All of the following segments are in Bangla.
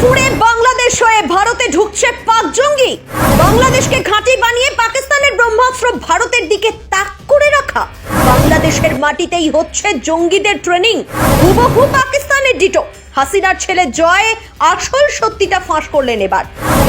ফুড়ে বাংলাদেশ হয়ে ভারতে ঢুকছে পাক জঙ্গি। বাংলাদেশকে ঘাঁটি বানিয়ে পাকিস্তানের ব্রহ্মাস্ত্র ভারতের দিকে তাক করে রাখা। বাংলাদেশের মাটিতেই হচ্ছে জঙ্গিদের ট্রেনিং। হুবহু পাকিস্তানের ডিটো। হাসিনার ছেলে জয় আসল সত্যিটা ফাঁস করলেন এবার।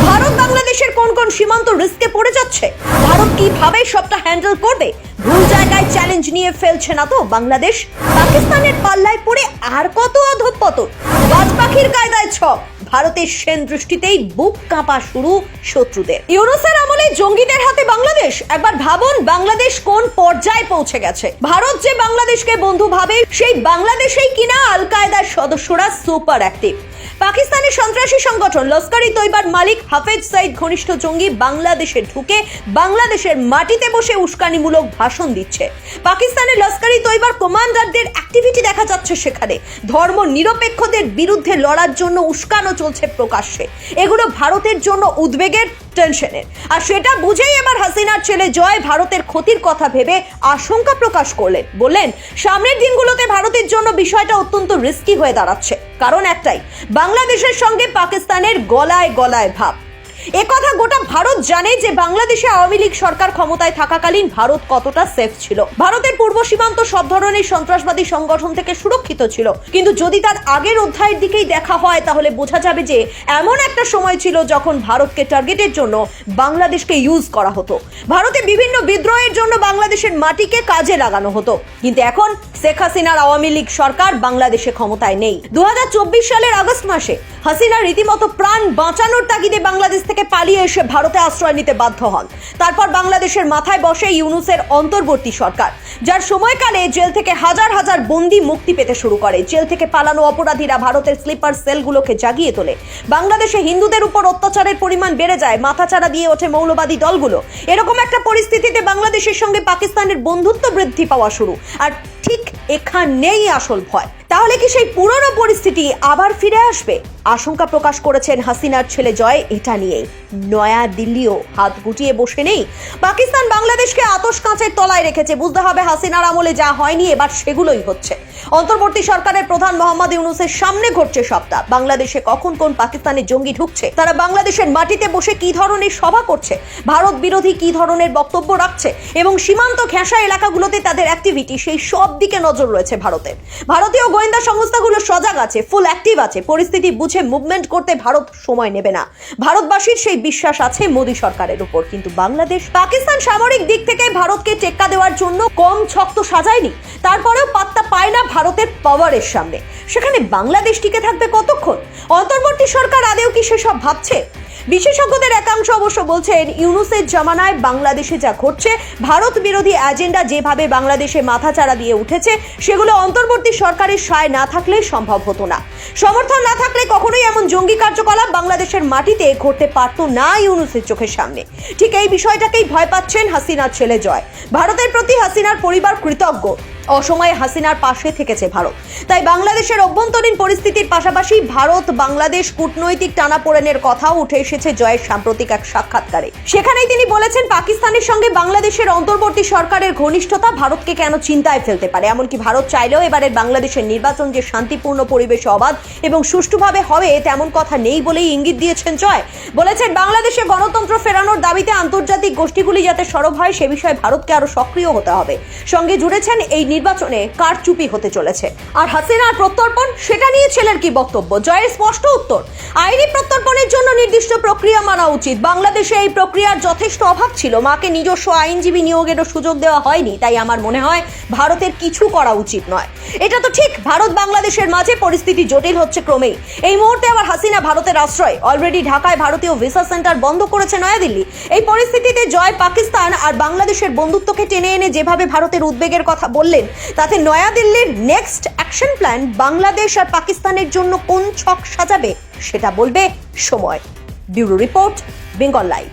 ভারত বাংলাদেশের কোন কোন সীমান্ত রিস্কে পড়ে যাচ্ছে, ভারত কিভাবে সবটা হ্যান্ডেল করবে, ভুল জায়গায় চ্যালেঞ্জ নিয়ে ফেলছে না তো বাংলাদেশ? পাকিস্তানের পাল্লায় পড়ে আর কত অধঃপতন। বাজ পাখির কায়দায় ছক। ভারতের সেন দৃষ্টিতেই বুক কাঁপা শুরু শত্রুদের। ইউনূসের আমলে জঙ্গিদের হাতে বাংলাদেশ। একবার ভাবুন বাংলাদেশ কোন পর্যায়ে পৌঁছে গেছে। ভারত যে বাংলাদেশকে বন্ধু ভাবে, সেই বাংলাদেশেই কিনা আল কায়দার সদস্যরা সুপার অ্যাক্টিভ। পাকিস্তানের সন্ত্রাসী সংগঠন লস্কর-ই-তৈবার মালিক হাফেজ সাইদ ঘনিষ্ঠ জঙ্গি বাংলাদেশে ঢুকে বাংলাদেশের মাটিতে বসে উস্কানিমূলক ভাষণ দিচ্ছে। পাকিস্তানের লস্কর-ই-তৈবার কমান্ডারদের অ্যাক্টিভিটি দেখা যাচ্ছে সেখানে। ধর্ম নিরপেক্ষদের বিরুদ্ধে লড়ার জন্য উস্কানো চলছে প্রকাশ্যে। এগুলো ভারতের জন্য উদ্বেগের, টেনশনের। আর সেটা বুঝেই এবার হাসিনার ছেলে জয় ভারতের ক্ষতির কথা ভেবে আশঙ্কা প্রকাশ করলেন। বললেন সামনের দিনগুলোতে ভারতের জন্য বিষয়টা অত্যন্ত রিস্কি হয়ে দাঁড়াচ্ছে। কারণ একটাই, বাংলাদেশের সঙ্গে পাকিস্তানের গলায় গলায় ভাব। একথা গোটা ভারত জানে যে বাংলাদেশে আওয়ামী লীগ সরকার ক্ষমতায় থাকাকালীন ভারত কতটা সেফ ছিল। ভারতের পূর্ব সীমান্ত সব ধরনের সন্ত্রাসবাদী সংগঠন থেকে সুরক্ষিত ছিল। কিন্তু যদি তার আগের অধ্যায়ের দিকেই দেখা হয়, তাহলে বোঝা যাবে যে এমন একটা সময় ছিল যখন ভারতকে টার্গেটের জন্য বাংলাদেশকে ইউজ করা হতো। ভারতে বিভিন্ন বিদ্রোহের জন্য বাংলাদেশের মাটিকে কাজে লাগানো হতো। কিন্তু এখন শেখ হাসিনার আওয়ামী লীগ সরকার বাংলাদেশে ক্ষমতায় নেই। 2024 সালের আগস্ট মাসে হাসিনা রীতিমতো প্রাণ বাঁচানোর তাগিদে বাংলাদেশ থেকে পালিয়ে এসে ভারতে আশ্রয় নিতে বাধ্য হন। তারপর বাংলাদেশের মাথায় বসে ইউনূসের অন্তর্বর্তী সরকার, যার সময়কালে জেল থেকে হাজার হাজার বন্দী মুক্তি পেতে শুরু করে। জেল থেকে পালানো অপরাধীরা ভারতের স্লিপার সেলগুলোকে জাগিয়ে তোলে। বাংলাদেশে হিন্দুদের উপর অত্যাচারের পরিমাণ বেড়ে যায়, মাথাচাড়া দিয়ে ওঠে মৌলবাদী দলগুলো। এরকম একটা পরিস্থিতিতে বাংলাদেশের সঙ্গে পাকিস্তানের বন্ধুত্ব বৃদ্ধি পাওয়া শুরু। আর ঠিক এখানেই আসল ভয়। তাহলে কি সেই পুরনো পরিস্থিতি আবার ফিরে আসবে? আশঙ্কা প্রকাশ করেছেন হাসিনার ছেলে জয় এটা নিয়েই। নয়া দিল্লিও হাত গুটিয়ে বসে নেই। পাকিস্তান বাংলাদেশকে আতশ কাঁচের তলায় রেখেছে। বুঝতে হবে হাসিনার আমলে যা হয়নি এবার সেগুলোই হচ্ছে। অন্তর্বর্তী সরকারের প্রধান মোহাম্মদ ইউনূসের সামনে ঘটছে সবটা। বাংলাদেশে কখন কোন পাকিস্তানের জঙ্গি ঢুকছে, তারা বাংলাদেশের মাটিতে বসে কি ধরনের সভা করছে, ভারত বিরোধী কি ধরনের বক্তব্য রাখছে এবং সীমান্ত ঘেঁষা এলাকাগুলোতে তাদের অ্যাক্টিভিটি, সেই সব দিকে নজর রয়েছে ভারতের। ভারতীয় গোয়েন্দা সংস্থাগুলো সজাগ আছে, ফুল অ্যাক্টিভ আছে। পরিস্থিতি বুঝে মুভমেন্ট করতে ভারত সময় নেবে না। ভারতবাসীর সেই বিশ্বাস আছে মোদী সরকারের উপর। কিন্তু বাংলাদেশ, পাকিস্তান সামরিক দিক থেকে ভারতকে টেক্কা দেওয়ার জন্য কম ছক তো সাজায়নি। তারপরেও পাত্তা পায় না ভারতের পাওয়ারের সামনে। সেখানে বাংলাদেশ টিকে থাকবে কতক্ষণ? অন্তর্বর্তী সরকার আদেও কি সেসব ভাবছে? বিশেষজ্ঞদের একাংশ অবশ্য বলছেন ইউনূসের জামানায় বাংলাদেশে যা ঘটছে, ভারত বিরোধী এজেন্ডা যেভাবে বাংলাদেশে মাথাচাড়া দিয়ে উঠেছে, সেগুলো অন্তর্বর্তী সরকারের সায় না থাকলে সম্ভব হতো না। সমর্থন না থাকলে কখনোই এমন জঙ্গি কার্যকলাপ বাংলাদেশের মাটিতে ঘটতে পারত না ইউনূসের চোখের সামনে। ঠিক এই বিষয়টাকেই ভয় পাচ্ছেন হাসিনার ছেলে জয়। ভারতের প্রতি হাসিনার পরিবার কৃতজ্ঞ। অসময়ে হাসিনার পাশে থেকেছে ভারত। তাই বাংলাদেশের অভ্যন্তরীণ পরিস্থিতির পাশাপাশি ভারত বাংলাদেশ কূটনৈতিক টানাপোড়েনের কথাও উঠে এসেছে জয়ের সাম্প্রতিক এক সাক্ষাৎকারে। সেখানেই তিনি বলেছেন পাকিস্তানের সঙ্গে বাংলাদেশের অন্তর্বর্তী সরকারের ঘনিষ্ঠতা ভারতকে কেন চিন্তায় ফেলতে পারে। এমনকি ভারত চাইলেও এবারের বাংলাদেশের নির্বাচন যে শান্তিপূর্ণ পরিবেশে অবাধ এবং সুষ্ঠুভাবে হবে তেমন কথা নেই বলেই ইঙ্গিত দিয়েছেন জয়। বলেছেন বাংলাদেশে গণতন্ত্র ফেরানোর দাবিতে আন্তর্জাতিক গোষ্ঠীগুলি যাতে সরব হয় সে বিষয়ে ভারতকে আরো সক্রিয় হতে হবে। সঙ্গে জুড়েছেন এই নির্বাচনে কারচুপি হতে চলেছে। আর হাসিনার প্রত্যর্পণ, সেটা নিয়ে ছেলের কি বক্তব্য? জয়ের স্পষ্ট উত্তর, আইনি প্রত্যর্পণের জন্য নির্দিষ্ট প্রক্রিয়া মানা উচিত। বাংলাদেশে এই প্রক্রিয়ার যথেষ্ট অভাব ছিল। মাকে নিজস্ব আইনজীবী নিয়োগেরও সুযোগ দেওয়া হয়নি। তাই আমার মনে হয় ভারতের কিছু করা উচিত নয়। এটা তো ঠিক, ভারত বাংলাদেশের মাঝে পরিস্থিতি জটিল হচ্ছে ক্রমেই। এই মুহূর্তে আবার হাসিনা ভারতের আশ্রয়। অলরেডি ঢাকায় ভারতীয় ভিসা সেন্টার বন্ধ করেছে নয়াদিল্লি। এই পরিস্থিতিতে জয় পাকিস্তান আর বাংলাদেশের বন্ধুত্বকে টেনে এনে যেভাবে ভারতের উদ্বেগের কথা বললেন, তাতে নয়াদিল্লির নেক্সট অ্যাকশন প্ল্যান বাংলাদেশ আর পাকিস্তানের জন্য কোন ছক সাজাবে সেটা বলবে সময়। Bureau report, Bengal live.